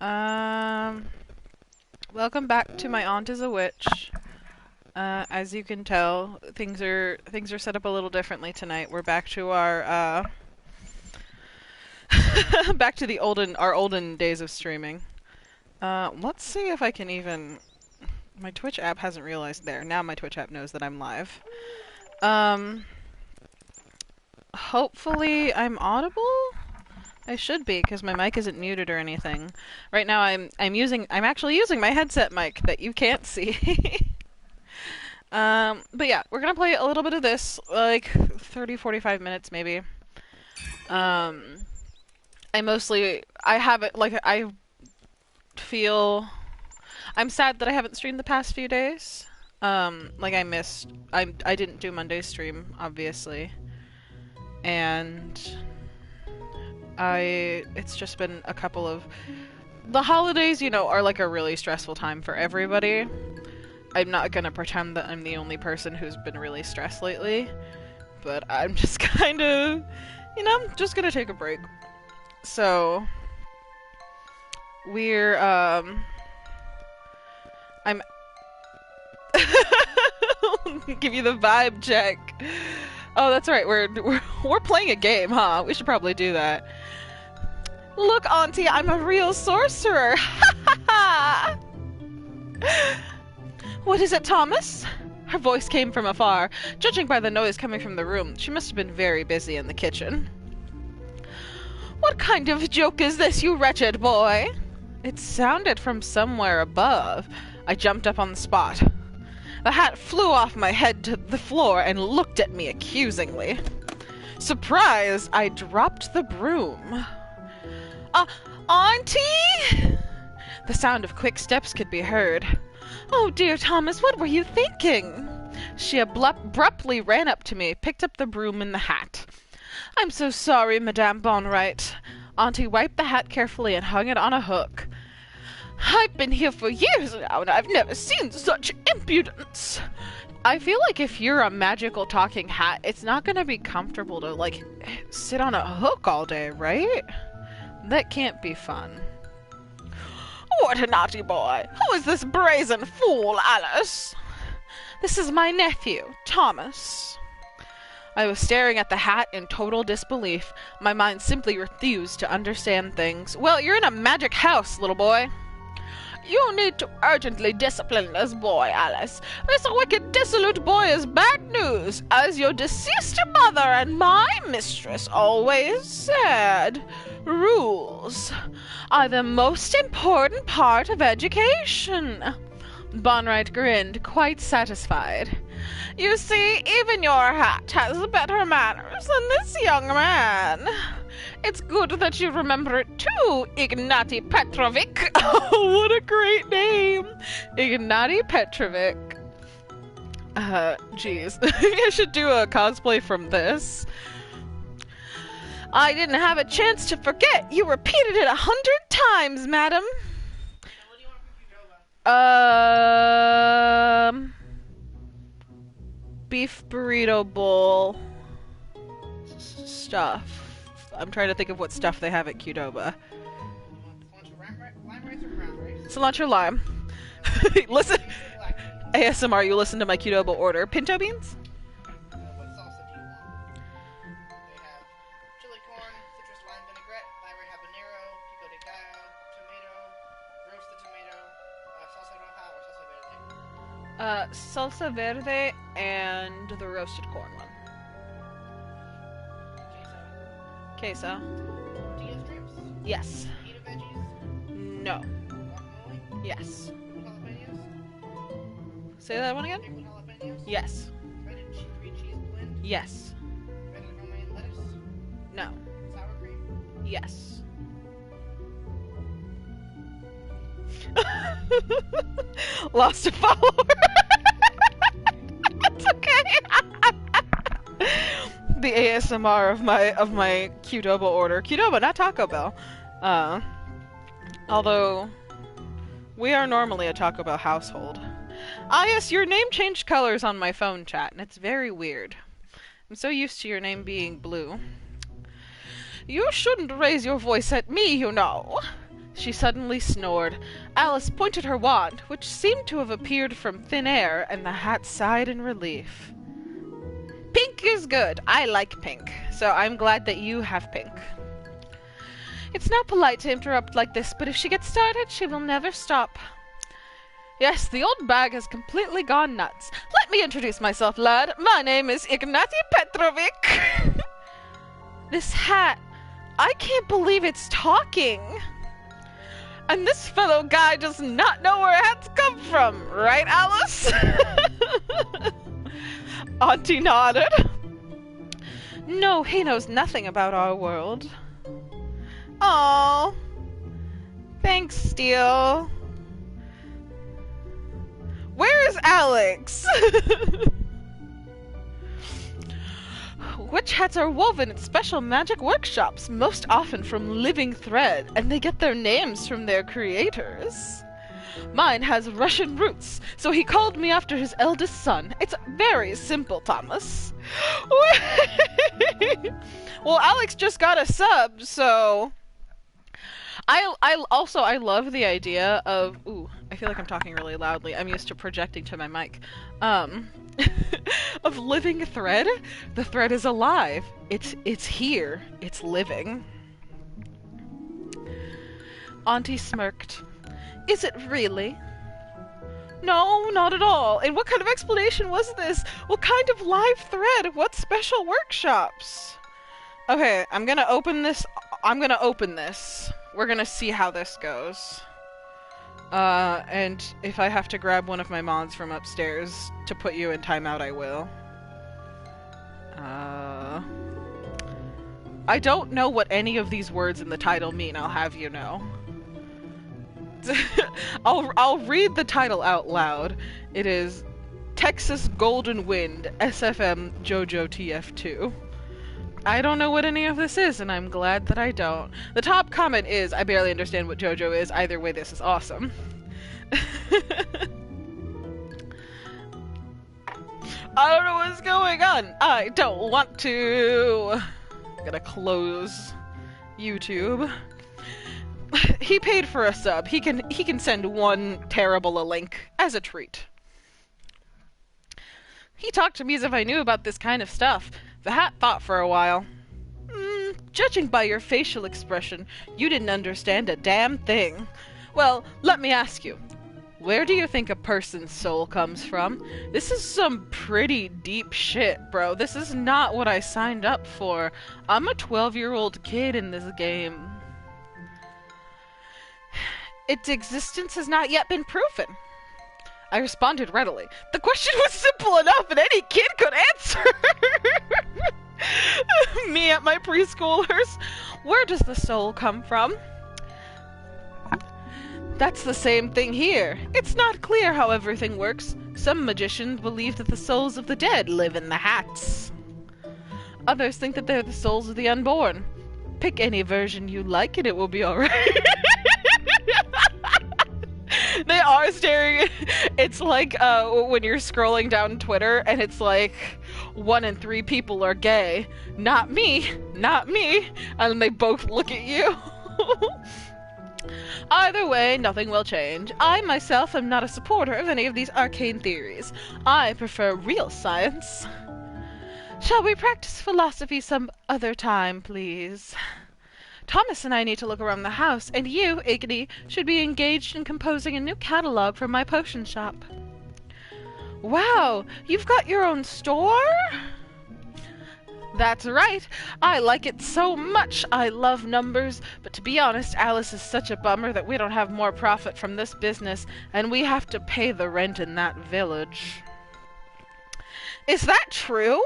Um, Welcome back to My Aunt is a Witch. As you can tell, things are set up a little differently tonight. We're back to our back to the olden days of streaming. Let's see if I can even. My Twitch app hasn't realized there. Now my Twitch app knows that I'm live. Hopefully I'm audible. I should be, because my mic isn't muted or anything. Right now I'm actually using my headset mic that you can't see. But yeah, we're gonna play a little bit of this, like 30-45 minutes maybe. I have it, like, I'm sad that I haven't streamed the past few days. Like I didn't do Monday's stream, obviously. And it's just been a couple of... The holidays, you know, are like a really stressful time for everybody. I'm not gonna pretend that I'm the only person who's been really stressed lately, but I'm just kind of, you know, just gonna take a break. So, we're, I'm... give you the vibe check. Oh, that's right, we're playing a game, huh? We should probably do that. Look, Auntie, I'm a real sorcerer! Ha ha ha! What is it, Thomas? Her voice came from afar. Judging by the noise coming from the room, she must have been very busy in the kitchen. What kind of joke is this, you wretched boy? It sounded from somewhere above. I jumped up on the spot. The hat flew off my head to the floor and looked at me accusingly. Surprised, I dropped the broom. Auntie? The sound of quick steps could be heard. Oh dear, Thomas, what were you thinking? She abruptly ran up to me, picked up the broom and the hat. I'm so sorry, Madame Bonright. Auntie wiped the hat carefully and hung it on a hook. I've been here for years now, and I've never seen such impudence. I feel like if you're a magical talking hat, it's not gonna be comfortable to, like, sit on a hook all day, right? That can't be fun. What a naughty boy! Who is this brazen fool, Alice? This is my nephew, Thomas. I was staring at the hat in total disbelief. My mind simply refused to understand things. Well, you're in a magic house, little boy. You need to urgently discipline this boy, Alice. This wicked, dissolute boy is bad news, as your deceased mother and my mistress always said. Rules are the most important part of education. Bonright grinned, quite satisfied. You see, even your hat has better manners than this young man. It's good that you remember it too, Ignati Petrovic. Oh, what a great name! Ignati Petrovic. Jeez. I should do a cosplay from this. I didn't have a chance to forget. You repeated it 100 times, madam. What do you want for Qdoba? Beef burrito bowl stuff. I'm trying to think of what stuff they have at Qdoba. Lime rice or brown rice? Cilantro lime. Listen, ASMR, you listen to my Qdoba order. Pinto beans? What salsa do you want? They have chili corn, citrus lime vinaigrette, lime habanero, pico de gallo, tomato, roasted tomato, salsa roja or salsa verde. Salsa verde and the roasted corn one. Queso. Tortilla strips, Yes. pita veggies, No. guacamole, Yes. pickled jalapenos, Say that one again? pickled jalapenos, Yes. shredded green cheese blend, Yes. shredded romaine lettuce, No. sour cream. Yes. Lost a follower. It's okay. The ASMR of my Qdoba order. Qdoba, not Taco Bell. Although we are normally a Taco Bell household. Ah yes, your name changed colors on my phone chat, and it's very weird. I'm so used to your name being blue. You shouldn't raise your voice at me, you know. She suddenly snored. Alice pointed her wand, which seemed to have appeared from thin air, and the hat sighed in relief. Pink is good. I like pink, so I'm glad that you have pink. It's not polite to interrupt like this, but if she gets started, she will never stop. Yes, the old bag has completely gone nuts. Let me introduce myself, lad. My name is Ignaty Petrovic. This hat, I can't believe it's talking. And this fellow guy does not know where hats come from, right, Alice? Auntie nodded. No, he knows nothing about our world. Aww. Thanks, Steele. Where's Alex? Witch hats are woven at special magic workshops, most often from living thread, and they get their names from their creators. Mine has Russian roots, so he called me after his eldest son. It's very simple, Thomas. Well, Alex just got a sub, so... I love the idea of... Ooh, I feel like I'm talking really loudly. I'm used to projecting to my mic. Of living thread. The thread is alive. It's here. It's living. Auntie smirked. Is it really? No, not at all. And what kind of explanation was this? What kind of live thread? What special workshops? Okay, I'm gonna open this. We're gonna see how this goes. And if I have to grab one of my mods from upstairs to put you in timeout, I will. I don't know what any of these words in the title mean, I'll have you know. I'll read the title out loud. It is Texas Golden Wind, SFM JoJo TF2. I don't know what any of this is, and I'm glad that I don't. The top comment is, I barely understand what JoJo is. Either way, this is awesome. I don't know what's going on. I don't want to. I'm gonna close YouTube. He paid for a sub. He can send one terrible a link as a treat. He talked to me as if I knew about this kind of stuff. The hat thought for a while. Judging by your facial expression, you didn't understand a damn thing. Well, let me ask you. Where do you think a person's soul comes from? This is some pretty deep shit, bro. This is not what I signed up for. I'm a 12-year-old kid in this game. Its existence has not yet been proven. I responded readily. The question was simple enough and any kid could answer. Me at my preschoolers. Where does the soul come from? That's the same thing here. It's not clear how everything works. Some magicians believe that the souls of the dead live in the hats. Others think that they're the souls of the unborn. Pick any version you like and it will be alright. They are staring. It's like when you're scrolling down Twitter and it's like 1 in 3 people are gay. Not me. Not me. And they both look at you. Either way, nothing will change. I myself am not a supporter of any of these arcane theories. I prefer real science. Shall we practice philosophy some other time, please? Thomas and I need to look around the house, and you, Iggy, should be engaged in composing a new catalog for my potion shop. Wow, you've got your own store? That's right. I like it so much. I love numbers, but to be honest, Alice is such a bummer that we don't have more profit from this business, and we have to pay the rent in that village. Is that true?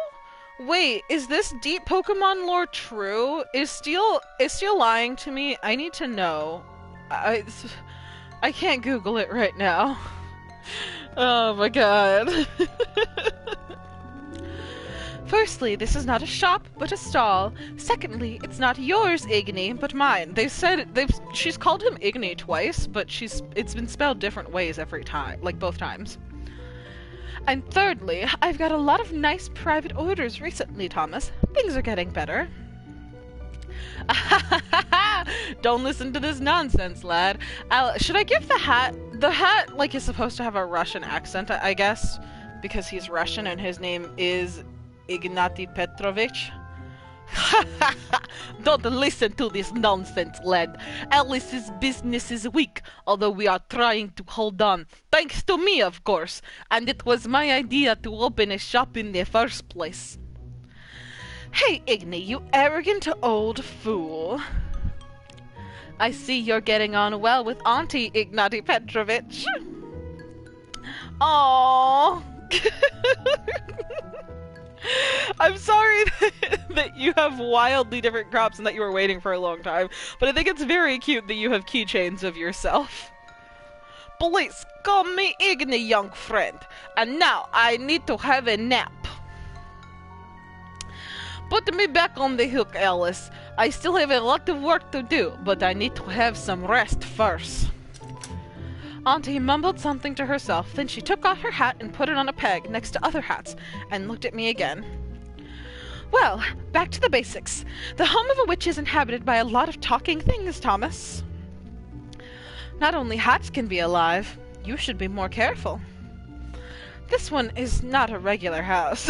Wait, is this deep Pokemon lore true? Is Steel lying to me? I need to know. I can't Google it right now. Oh my god. Firstly, this is not a shop, but a stall. Secondly, it's not yours, Igny, but mine. She's called him Igny twice, but it's been spelled different ways every time, like both times. And thirdly, I've got a lot of nice private orders recently, Thomas. Things are getting better. Don't listen to this nonsense, lad. Should I give the hat? The hat, like, is supposed to have a Russian accent, I guess, because he's Russian and his name is Ignati Petrovich. Don't listen to this nonsense, lad. Alice's business is weak, although we are trying to hold on. Thanks to me, of course. And it was my idea to open a shop in the first place. Hey, Igny, you arrogant old fool. I see you're getting on well with Auntie Ignati Petrovich. Aww. I'm sorry that you have wildly different crops and that you were waiting for a long time, but I think it's very cute that you have keychains of yourself. Please, call me Igny, young friend. And now, I need to have a nap. Put me back on the hook, Alice. I still have a lot of work to do, but I need to have some rest first. Auntie mumbled something to herself, then she took off her hat and put it on a peg next to other hats, and looked at me again. Well, back to the basics. The home of a witch is inhabited by a lot of talking things, Thomas. Not only hats can be alive, you should be more careful. This one is not a regular house.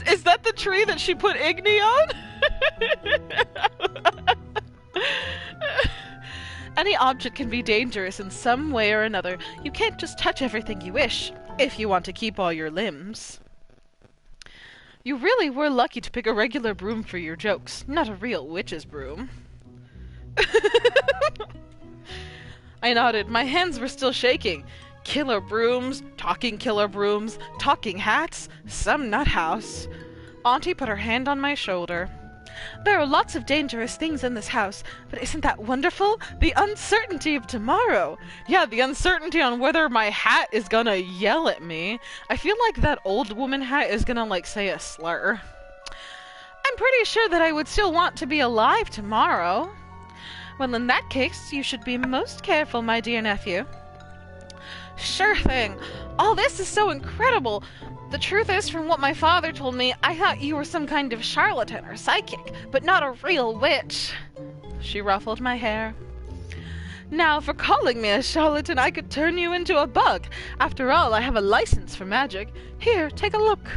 Is that the tree that she put Igny on? Any object can be dangerous in some way or another. You can't just touch everything you wish, if you want to keep all your limbs. You really were lucky to pick a regular broom for your jokes, not a real witch's broom. I nodded. My hands were still shaking. Killer brooms, talking hats, some nut house. Auntie put her hand on my shoulder. There are lots of dangerous things in this house, but isn't that wonderful? The uncertainty of tomorrow. Yeah, the uncertainty on whether my hat is gonna yell at me. I feel like that old woman hat is gonna, like, say a slur. I'm pretty sure that I would still want to be alive tomorrow. Well, in that case, you should be most careful, my dear nephew. Sure thing. All this is so incredible. The truth is, from what my father told me, I thought you were some kind of charlatan or psychic, but not a real witch. She ruffled my hair. Now, for calling me a charlatan, I could turn you into a bug. After all, I have a license for magic. Here, take a look.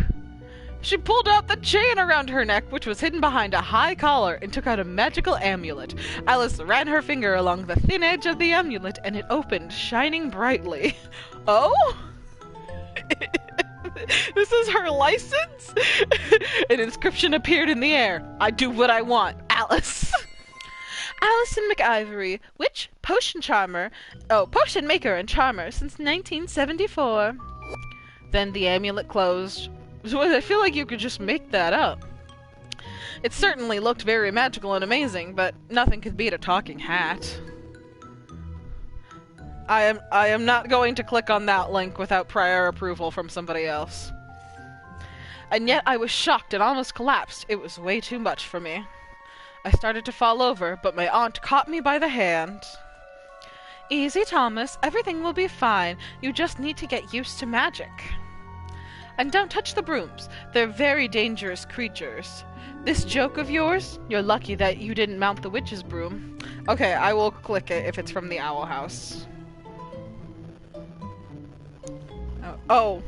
She pulled out the chain around her neck, which was hidden behind a high collar, and took out a magical amulet. Alice ran her finger along the thin edge of the amulet, and it opened, shining brightly. Oh? This is her license? An inscription appeared in the air. I do what I want, Alice. Alison McIvory, witch, potion maker and charmer since 1974. Then the amulet closed. So I feel like you could just make that up. It certainly looked very magical and amazing, but nothing could beat a talking hat. I am not going to click on that link without prior approval from somebody else. And yet I was shocked and almost collapsed. It was way too much for me. I started to fall over, but my aunt caught me by the hand. Easy, Thomas. Everything will be fine. You just need to get used to magic. And don't touch the brooms. They're very dangerous creatures. This joke of yours? You're lucky that you didn't mount the witch's broom. Okay, I will click it if it's from the Owl House. Oh.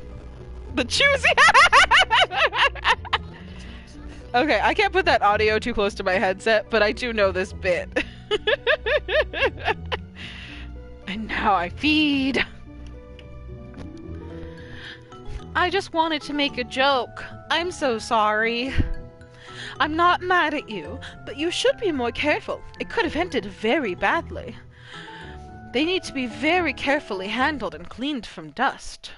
The choosy! Okay, I can't put that audio too close to my headset, but I do know this bit. And now I feed. I just wanted to make a joke. I'm so sorry. I'm not mad at you, but you should be more careful. It could have ended very badly. They need to be very carefully handled and cleaned from dust.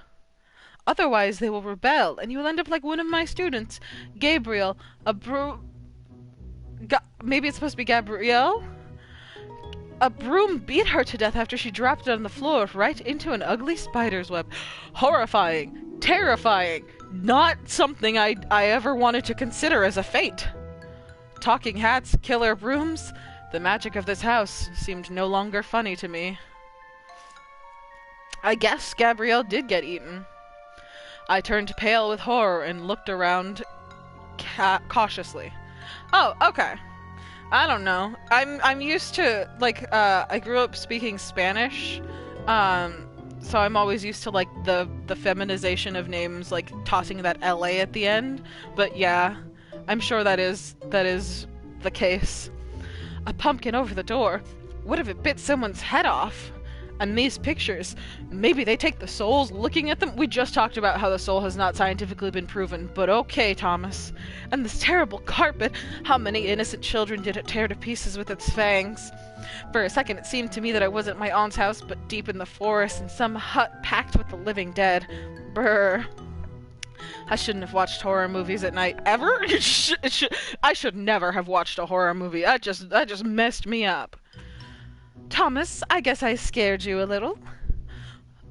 Otherwise, they will rebel, and you will end up like one of my students, Gabriel, maybe it's supposed to be Gabrielle? A broom beat her to death after she dropped it on the floor right into an ugly spider's web. Horrifying. Terrifying. Not something I ever wanted to consider as a fate. Talking hats, killer brooms. The magic of this house seemed no longer funny to me. I guess Gabrielle did get eaten. I turned pale with horror and looked around cautiously. Oh, okay. I don't know. I'm used to like I grew up speaking Spanish. So I'm always used to like the feminization of names, like tossing that LA at the end. But yeah, I'm sure that is the case. A pumpkin over the door. What if it bit someone's head off? And these pictures, maybe they take the souls looking at them? We just talked about how the soul has not scientifically been proven, but okay, Thomas. And this terrible carpet, how many innocent children did it tear to pieces with its fangs? For a second it seemed to me that I wasn't my aunt's house, but deep in the forest in some hut packed with the living dead. Brr. I shouldn't have watched horror movies at night, ever? I should never have watched a horror movie. That just messed me up. Thomas, I guess I scared you a little.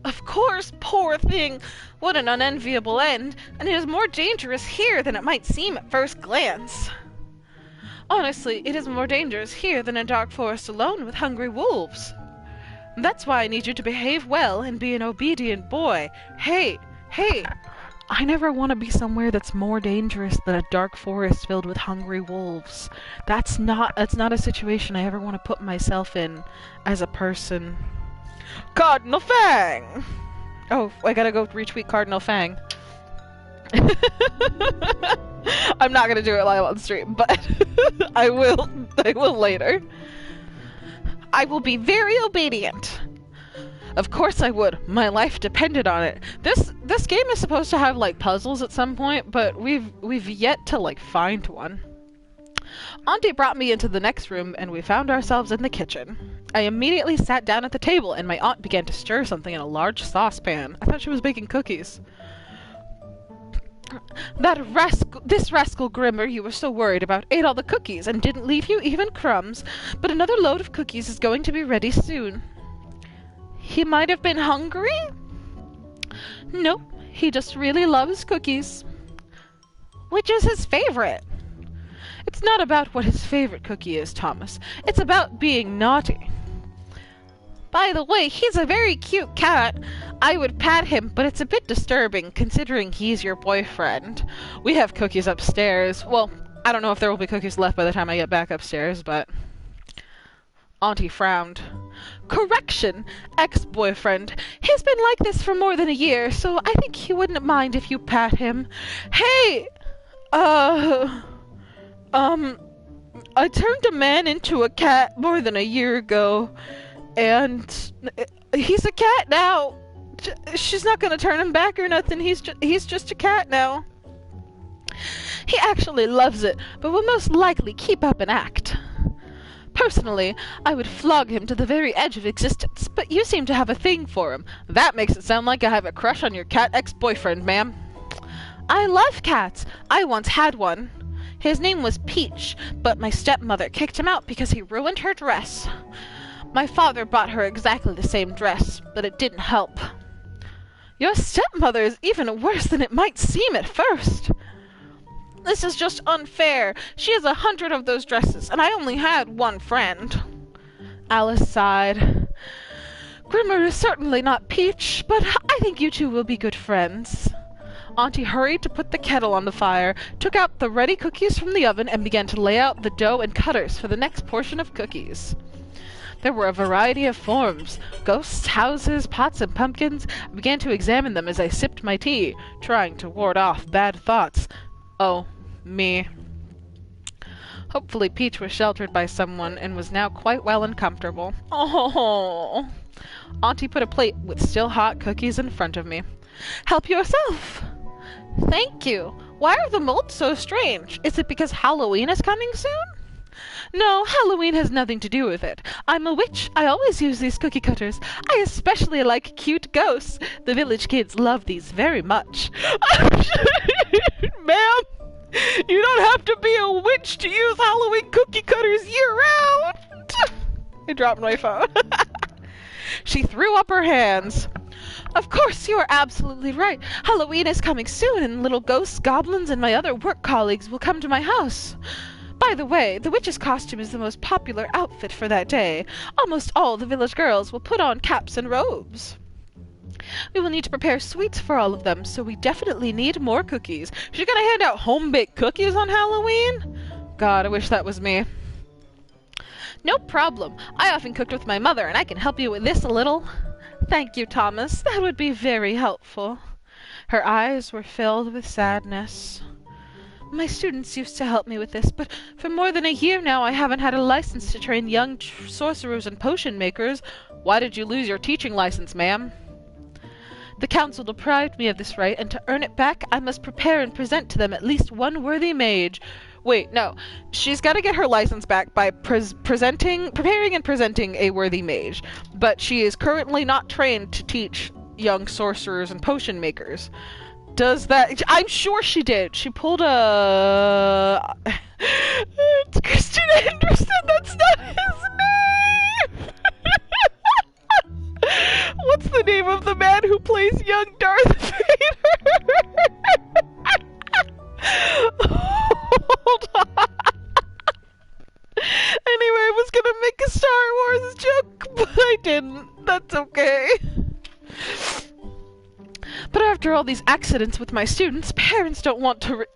Of course, poor thing! What an unenviable end, and it is more dangerous here than it might seem at first glance. Honestly, it is more dangerous here than in dark forest alone with hungry wolves. That's why I need you to behave well and be an obedient boy. Hey, I never want to be somewhere that's more dangerous than a dark forest filled with hungry wolves. That's not a situation I ever want to put myself in as a person. Cardinal Fang! Oh, I gotta go retweet Cardinal Fang. I'm not gonna do it live on stream, but I will later. I will be very obedient. Of course I would. My life depended on it. This game is supposed to have like puzzles at some point, but we've yet to like find one. Auntie brought me into the next room and we found ourselves in the kitchen. I immediately sat down at the table and my aunt began to stir something in a large saucepan. I thought she was baking cookies. This rascal Grimmer you were so worried about ate all the cookies and didn't leave you even crumbs, but another load of cookies is going to be ready soon. He might have been hungry? Nope, he just really loves cookies. Which is his favorite? It's not about what his favorite cookie is, Thomas. It's about being naughty. By the way, he's a very cute cat. I would pat him, but it's a bit disturbing, considering he's your boyfriend. We have cookies upstairs. Well, I don't know if there will be cookies left by the time I get back upstairs, but... Auntie frowned. Correction, ex-boyfriend. He's been like this for more than a year, so I think he wouldn't mind if you pat him. Hey! I turned a man into a cat more than a year ago, and he's a cat now. She's not gonna turn him back or nothing. He's just a cat now. He actually loves it, but will most likely keep up an act. Personally, I would flog him to the very edge of existence, but you seem to have a thing for him. That makes it sound like I have a crush on your cat ex-boyfriend, ma'am. I love cats. I once had one. His name was Peach, but my stepmother kicked him out because he ruined her dress. My father bought her exactly the same dress, but it didn't help. Your stepmother is even worse than it might seem at first. This is just unfair. She has 100 of those dresses, and I only had one friend. Alice sighed. Grimmer is certainly not Peach, but I think you two will be good friends. Auntie hurried to put the kettle on the fire, took out the ready cookies from the oven, and began to lay out the dough and cutters for the next portion of cookies. There were a variety of forms, ghosts, houses, pots, and pumpkins. I began to examine them as I sipped my tea, trying to ward off bad thoughts. Oh, me. Hopefully Peach was sheltered by someone and was now quite well and comfortable. Oh! Auntie put a plate with still hot cookies in front of me. Help yourself! Thank you. Why are the molds so strange? Is it because Halloween is coming soon? No, Halloween has nothing to do with it. I'm a witch. I always use these cookie cutters. I especially like cute ghosts. The village kids love these very much. Ma'am, you don't have to be a witch to use Halloween cookie cutters year-round. I dropped my phone. She threw up her hands. Of course, you are absolutely right. Halloween is coming soon, and little ghosts, goblins, and my other work colleagues will come to my house. By the way, the witch's costume is the most popular outfit for that day. Almost all the village girls will put on caps and robes. We will need to prepare sweets for all of them, so we definitely need more cookies. She's gonna hand out home-baked cookies on Halloween? God, I wish that was me. No problem. I often cooked with my mother, and I can help you with this a little. Thank you, Thomas. That would be very helpful. Her eyes were filled with sadness. My students used to help me with this, but for more than a year now I haven't had a license to train young sorcerers and potion makers. Why did you lose your teaching license, ma'am? The council deprived me of this right, and to earn it back, I must prepare and present to them at least one worthy mage. Wait, no. She's got to get her license back by preparing and presenting a worthy mage. But she is currently not trained to teach young sorcerers and potion makers. Does that... I'm sure she did. She pulled a... It's Christian Anderson. That's not his name. What's the name of the man who plays young Darth Vader? Hold on. Anyway, I was gonna make a Star Wars joke, but I didn't. That's okay. But after all these accidents with my students, parents don't want to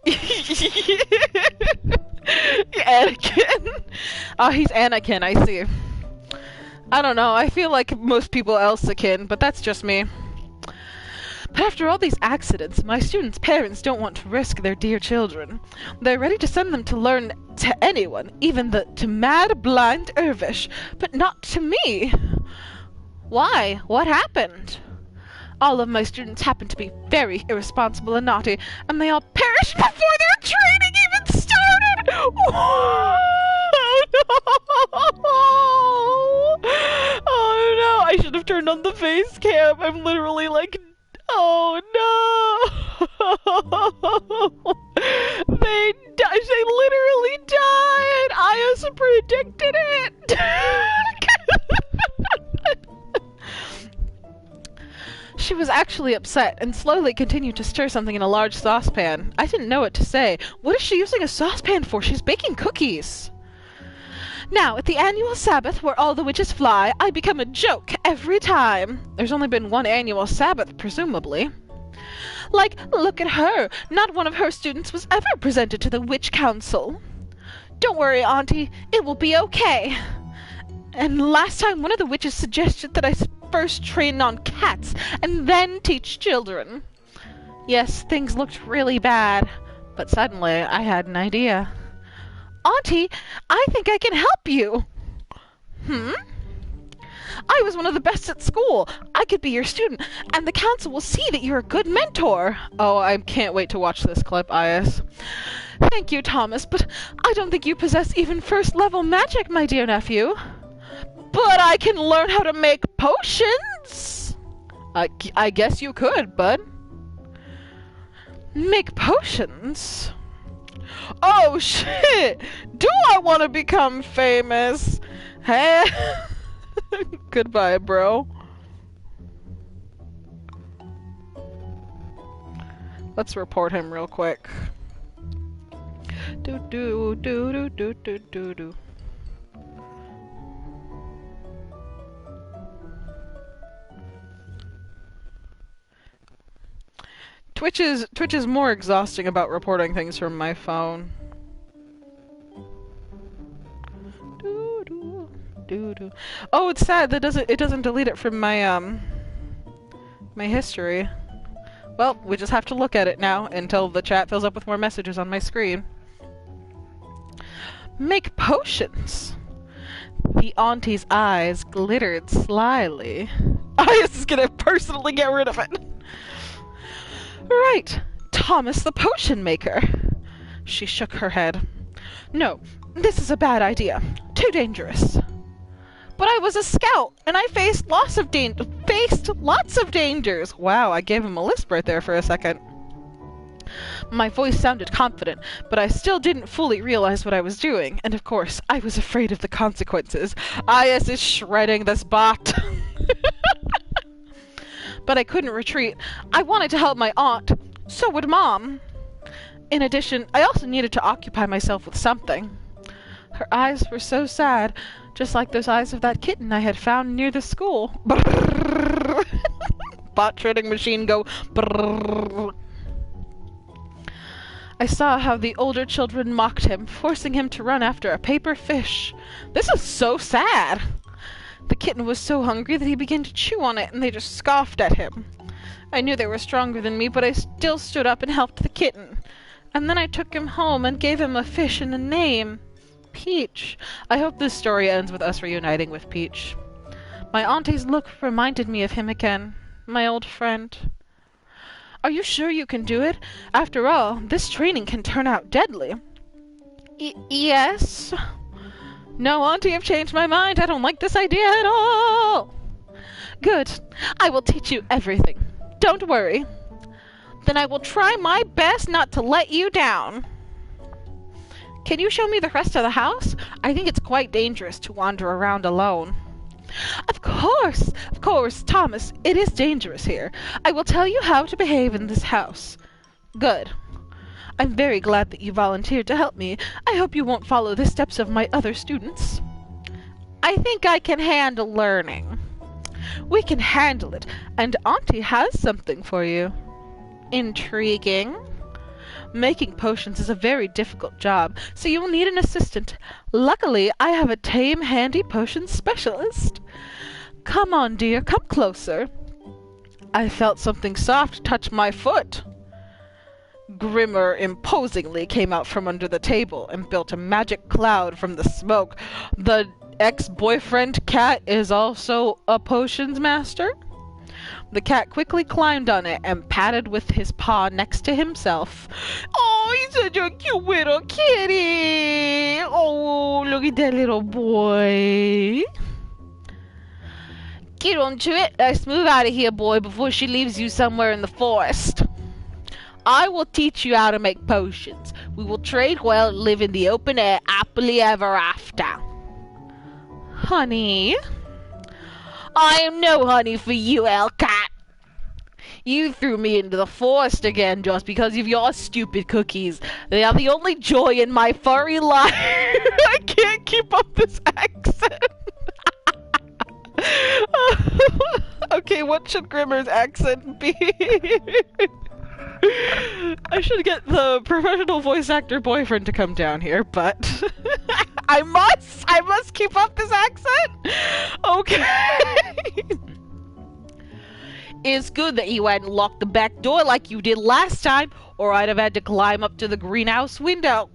Anakin. Oh, he's Anakin, I see. I don't know, I feel like most people else akin, but that's just me. But after all these accidents, my students' parents don't want to risk their dear children. They're ready to send them to learn to anyone, even to mad, blind Irvish, but not to me. Why? What happened? All of my students happen to be very irresponsible and naughty, and they all perished before their training even started! Oh no! Oh no! I should have turned on the face cam. I'm literally like, oh no! They literally died! I also predicted it! She was actually upset and slowly continued to stir something in a large saucepan. I didn't know what to say. What is she using a saucepan for? She's baking cookies. Now, at the annual Sabbath, where all the witches fly, I become a joke every time. There's only been one annual Sabbath, presumably. Like, look at her. Not one of her students was ever presented to the Witch Council. Don't worry, Auntie. It will be okay. And last time, one of the witches suggested that I first train on cats and then teach children. Yes, things looked really bad, but suddenly I had an idea. Auntie, I think I can help you. I was one of the best at school. I could be your student, and the council will see that you're a good mentor. Oh, I can't wait to watch this clip, Ias. Thank you, Thomas, but I don't think you possess even first-level magic, my dear nephew. But I can learn how to make potions! I guess you could, bud. Make potions? Oh, shit! Do I want to become famous? Hey? Goodbye, bro. Let's report him real quick. Do do do do do do do do. Twitch is more exhausting about reporting things from my phone. Oh, it's sad that it doesn't delete it from my my history. Well, we just have to look at it now until the chat fills up with more messages on my screen. Make potions. The auntie's eyes glittered slyly. Ias is gonna personally get rid of it. Right, Thomas the potion maker. She shook her head. No, this is a bad idea. Too dangerous. But I was a scout, and I faced lots of dangers. Wow, I gave him a lisp right there for a second. My voice sounded confident, but I still didn't fully realize what I was doing, and of course, I was afraid of the consequences. Ias is shredding this bot. But I couldn't retreat. I wanted to help my aunt. So would Mom. In addition, I also needed to occupy myself with something. Her eyes were so sad, just like those eyes of that kitten I had found near the school. Bot shredding machine go brrrr. I saw how the older children mocked him, forcing him to run after a paper fish. This is so sad. The kitten was so hungry that he began to chew on it, and they just scoffed at him. I knew they were stronger than me, but I still stood up and helped the kitten. And then I took him home and gave him a fish and a name. Peach. I hope this story ends with us reuniting with Peach. My auntie's look reminded me of him again, my old friend. Are you sure you can do it? After all, this training can turn out deadly. Yes. No, Auntie, I've changed my mind. I don't like this idea at all. Good. I will teach you everything. Don't worry. Then I will try my best not to let you down. Can you show me the rest of the house? I think it's quite dangerous to wander around alone. Of course, Thomas, it is dangerous here. I will tell you how to behave in this house. Good. I'm very glad that you volunteered to help me. I hope you won't follow the steps of my other students. I think I can handle learning. We can handle it, and Auntie has something for you. Intriguing. Making potions is a very difficult job, so you'll need an assistant. Luckily, I have a tame, handy potion specialist. Come on, dear, come closer. I felt something soft touch my foot. Grimmer imposingly came out from under the table and built a magic cloud from the smoke. The ex-boyfriend cat is also a potions master? The cat quickly climbed on it and patted with his paw next to himself. Oh, he's such a cute little kitty! Oh, look at that little boy. Get onto it. Let's move out of here, boy, before she leaves you somewhere in the forest. I will teach you how to make potions. We will trade well and live in the open air happily ever after. Honey? I am no honey for you, Elcat. You threw me into the forest again just because of your stupid cookies. They are the only joy in my furry life. I can't keep up this accent. Okay, what should Grimmer's accent be? I should get the professional voice actor boyfriend to come down here, but I must keep up this accent. Okay. It's good that you hadn't locked the back door like you did last time, or I'd have had to climb up to the greenhouse window.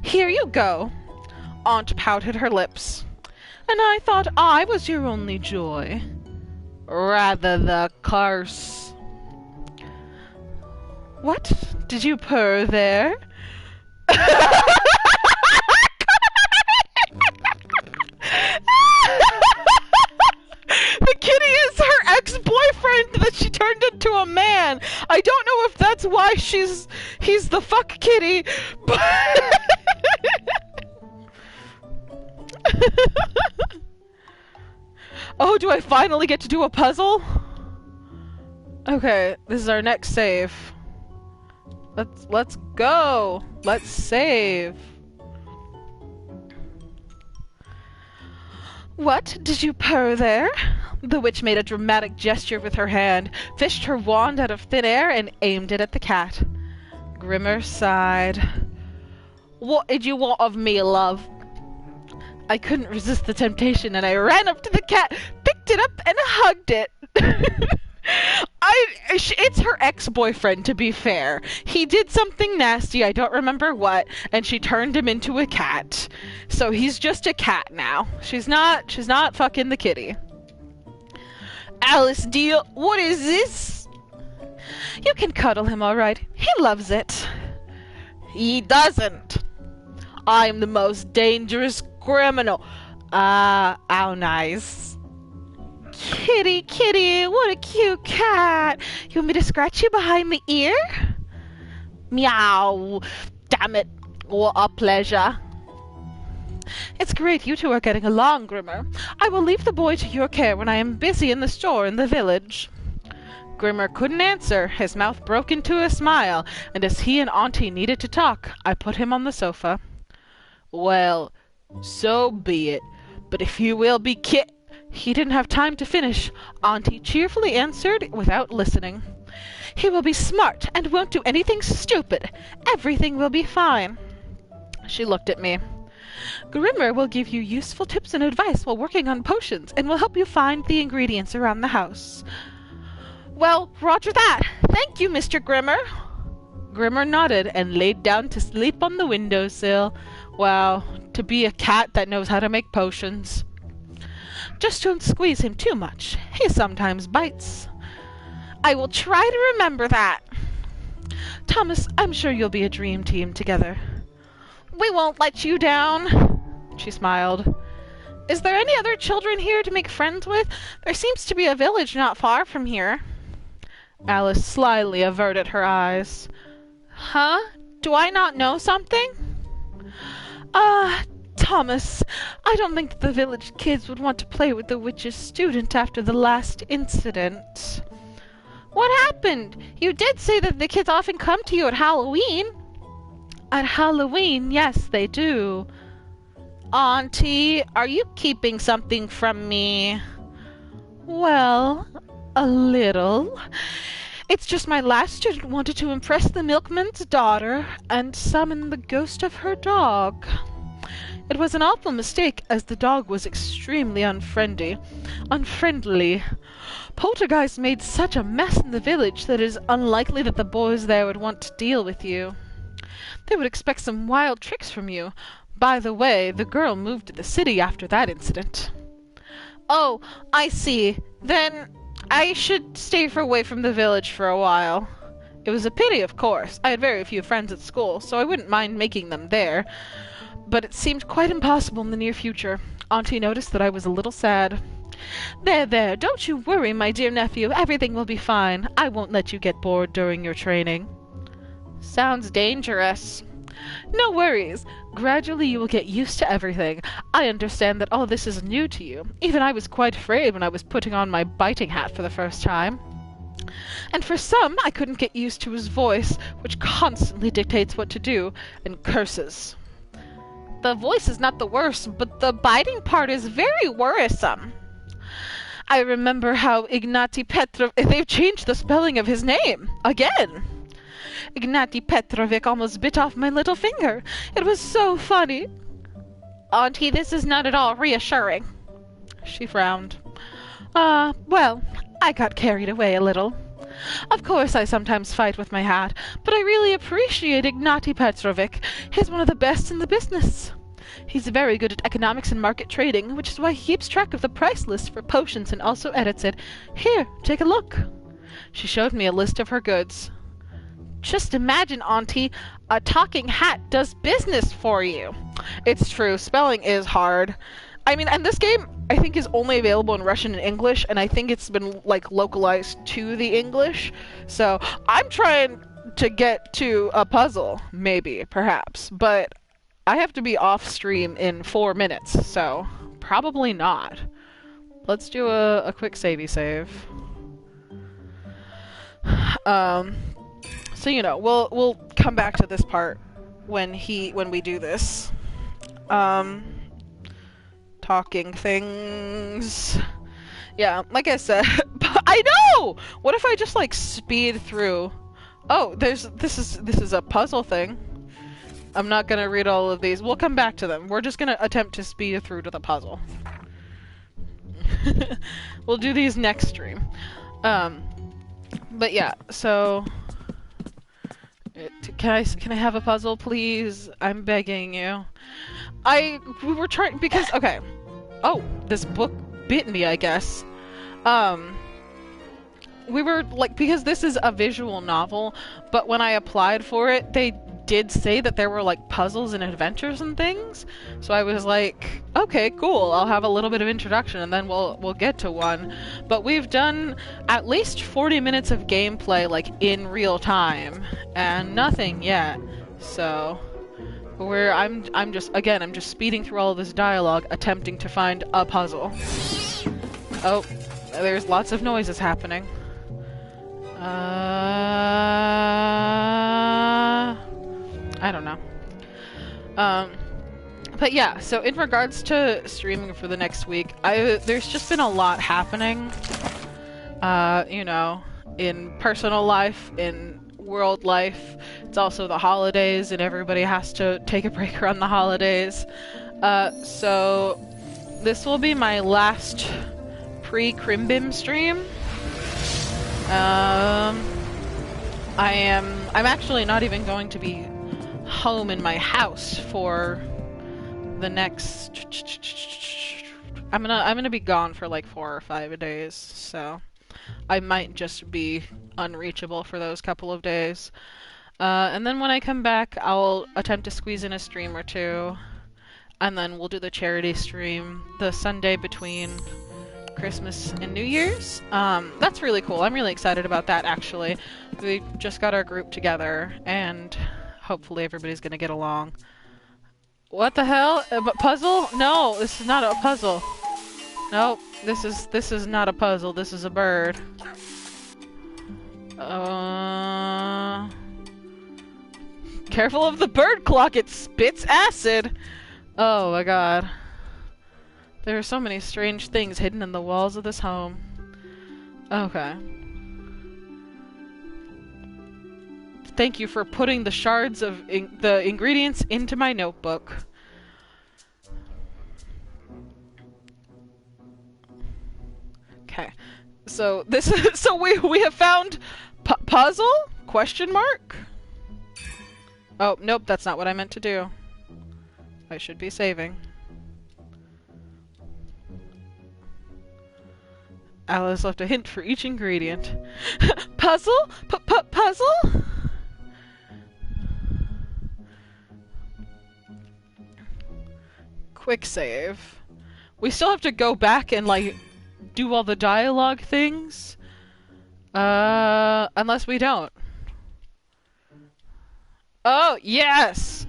Here you go. Aunt pouted her lips. And I thought I was your only joy. Rather the curse. What? Did you purr there? The kitty is her ex-boyfriend that she turned into a man. I don't know if that's why he's the fuck kitty, but oh, do I finally get to do a puzzle? Okay, this is our next save. Let's go. Let's save. What? Did you purr there? The witch made a dramatic gesture with her hand, fished her wand out of thin air, and aimed it at the cat. Grimmer sighed. What did you want of me, love? I couldn't resist the temptation, and I ran up to the cat, picked it up, and hugged it. It's her ex-boyfriend, to be fair. He did something nasty, I don't remember what, and she turned him into a cat. So he's just a cat now. She's not fucking the kitty. Alice, dear, what is this? You can cuddle him, alright. He loves it. He doesn't. I'm the most dangerous criminal. How nice. Kitty, kitty, what a cute cat. You want me to scratch you behind the ear? Meow. Damn it. What a pleasure. It's great you two are getting along, Grimmer. I will leave the boy to your care when I am busy in the store in the village. Grimmer couldn't answer. His mouth broke into a smile, and as he and Auntie needed to talk, I put him on the sofa. Well, so be it. But if you will be He didn't have time to finish. Auntie cheerfully answered without listening. He will be smart and won't do anything stupid. Everything will be fine. She looked at me. Grimmer will give you useful tips and advice while working on potions and will help you find the ingredients around the house. Well, roger that. Thank you, Mr. Grimmer. Grimmer nodded and laid down to sleep on the windowsill. Wow, to be a cat that knows how to make potions. Just don't squeeze him too much. He sometimes bites. I will try to remember that. Thomas, I'm sure you'll be a dream team together. We won't let you down. She smiled. Is there any other children here to make friends with? There seems to be a village not far from here. Alice slyly averted her eyes. Huh? Do I not know something? Thomas, I don't think that the village kids would want to play with the witch's student after the last incident. What happened? You did say that the kids often come to you at Halloween. At Halloween, yes, they do. Auntie, are you keeping something from me? Well, a little. It's just my last student wanted to impress the milkman's daughter and summon the ghost of her dog. It was an awful mistake, as the dog was extremely unfriendly. Poltergeist made such a mess in the village that it is unlikely that the boys there would want to deal with you. They would expect some wild tricks from you. By the way, the girl moved to the city after that incident. Oh, I see. Then I should stay away from the village for a while. It was a pity, of course. I had very few friends at school, so I wouldn't mind making them there. But it seemed quite impossible in the near future. Auntie noticed that I was a little sad. There, don't you worry, my dear nephew. Everything will be fine. I won't let you get bored during your training. Sounds dangerous. No worries. Gradually you will get used to everything. I understand that all this is new to you. Even I was quite afraid when I was putting on my biting hat for the first time. And for some, I couldn't get used to his voice, which constantly dictates what to do, and curses. The voice is not the worst, but the biting part is very worrisome. I remember how Ignati Petrov... They've changed the spelling of his name. Again. Ignati Petrovic almost bit off my little finger. It was so funny. Auntie, this is not at all reassuring. She frowned. Well, I got carried away a little. Of course I sometimes fight with my hat, but I really appreciate Ignati Petrovic. He's one of the best in the business. He's very good at economics and market trading, which is why he keeps track of the price list for potions and also edits it. Here, take a look. She showed me a list of her goods. Just imagine, Auntie, a talking hat does business for you. It's true, spelling is hard. I mean, and this game, I think, is only available in Russian and English, and I think it's been, like, localized to the English. So, I'm trying to get to a puzzle, maybe, perhaps, but I have to be off stream in 4 minutes, so probably not. Let's do a quick savey save. So, you know, we'll come back to this part when we do this. Talking things. Yeah, like I said, I know! What if I just, like, speed through? Oh, this is a puzzle thing. I'm not gonna read all of these. We'll come back to them. We're just gonna attempt to speed through to the puzzle. We'll do these next stream. But yeah, so... Can I have a puzzle, please? I'm begging you. We were trying, because, okay. Oh, this book bit me, I guess. We were, like, because this is a visual novel, but when I applied for it, they did say that there were, like, puzzles and adventures and things. So I was like, okay, cool, I'll have a little bit of introduction and then we'll get to one. But we've done at least 40 minutes of gameplay, like, in real time, and nothing yet. So I'm just speeding through all of this dialogue, attempting to find a puzzle. Oh, there's lots of noises happening. I don't know. But yeah, so in regards to streaming for the next week, there's just been a lot happening. You know, in personal life, in world life. It's also the holidays, and everybody has to take a break around the holidays. So this will be my last pre-Crimbim stream. I'm actually not even going to be home in my house for the next... I'm gonna be gone for like 4 or 5 days, so I might just be unreachable for those couple of days. And then when I come back, I'll attempt to squeeze in a stream or two, and then we'll do the charity stream the Sunday between Christmas and New Year's. That's really cool. I'm really excited about that, actually. We just got our group together, and hopefully everybody's gonna get along. What the hell? A puzzle? No, this is not a puzzle. Nope, this is not a puzzle. This is a bird. Careful of the bird clock. It spits acid. Oh my god. There are so many strange things hidden in the walls of this home. Okay. Thank you for putting the shards of the ingredients into my notebook. Okay. So this is we have found puzzle? Question mark? Oh, nope, that's not what I meant to do. I should be saving. Alice left a hint for each ingredient. Puzzle? Puzzle? Quick save. We still have to go back and, like, do all the dialogue things? Unless we don't. Oh, yes!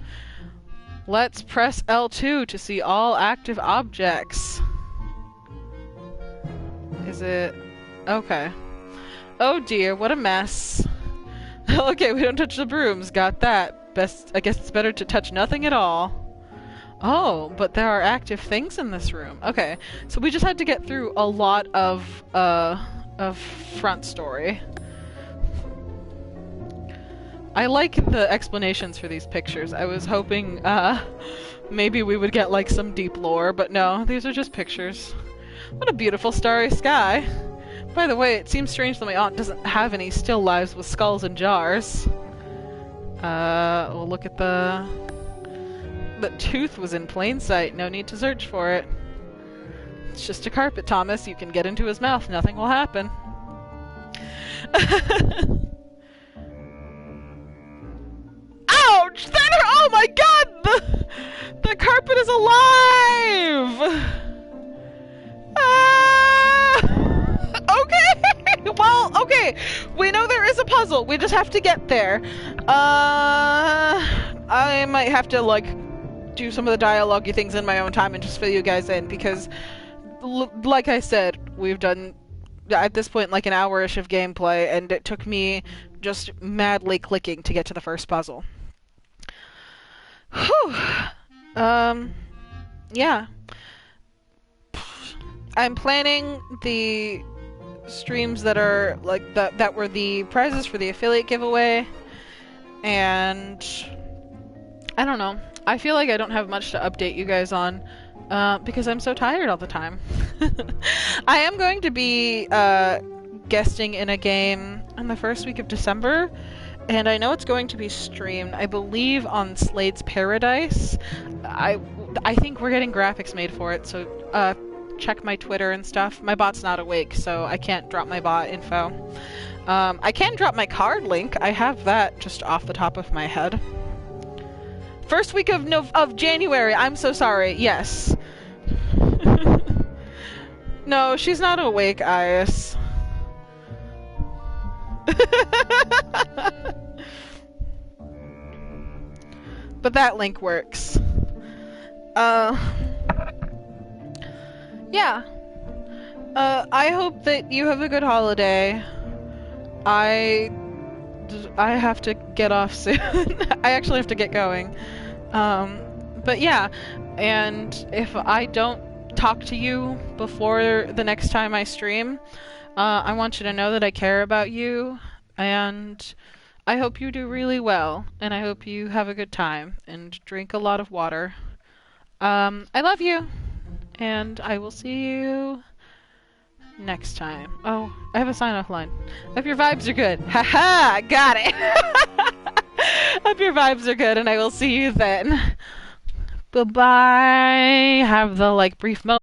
Let's press L2 to see all active objects. Is it... Okay. Oh dear, what a mess. Okay, we don't touch the brooms. Got that. I guess it's better to touch nothing at all. Oh, but there are active things in this room. Okay, so we just had to get through a lot of front story. I like the explanations for these pictures. I was hoping, maybe we would get, like, some deep lore, but no, these are just pictures. What a beautiful starry sky. By the way, it seems strange that my aunt doesn't have any still lives with skulls and jars. We'll look at the tooth was in plain sight. No need to search for it. It's just a carpet, Thomas. You can get into his mouth. Nothing will happen. Ouch! Oh my god! The carpet is alive! Okay! Well, okay. We know there is a puzzle. We just have to get there. I might have to, like, do some of the dialogue-y things in my own time and just fill you guys in, because, like I said, we've done, at this point, like an hour-ish of gameplay, and it took me just madly clicking to get to the first puzzle. Whew. Yeah. I'm planning the streams that are, like, that were the prizes for the affiliate giveaway, and I don't know. I feel like I don't have much to update you guys on, because I'm so tired all the time. I am going to be guesting in a game in the first week of December, and I know it's going to be streamed, I believe, on Slade's Paradise. I think we're getting graphics made for it, so check my Twitter and stuff. My bot's not awake, so I can't drop my bot info. I can drop my card link. I have that just off the top of my head. First week of January. I'm so sorry. Yes. No, she's not awake, Ias. But that link works. Yeah. I hope that you have a good holiday. I have to get off soon. I actually have to get going. But yeah, and if I don't talk to you before the next time I stream. I want you to know that I care about you, and I hope you do really well, and I hope you have a good time and drink a lot of water. I love you, and I will see you next time. Oh, I have a sign-off line. Hope your vibes are good. Haha, got it. Hope your vibes are good, and I will see you then. Bye-bye. Have the, like, brief moment.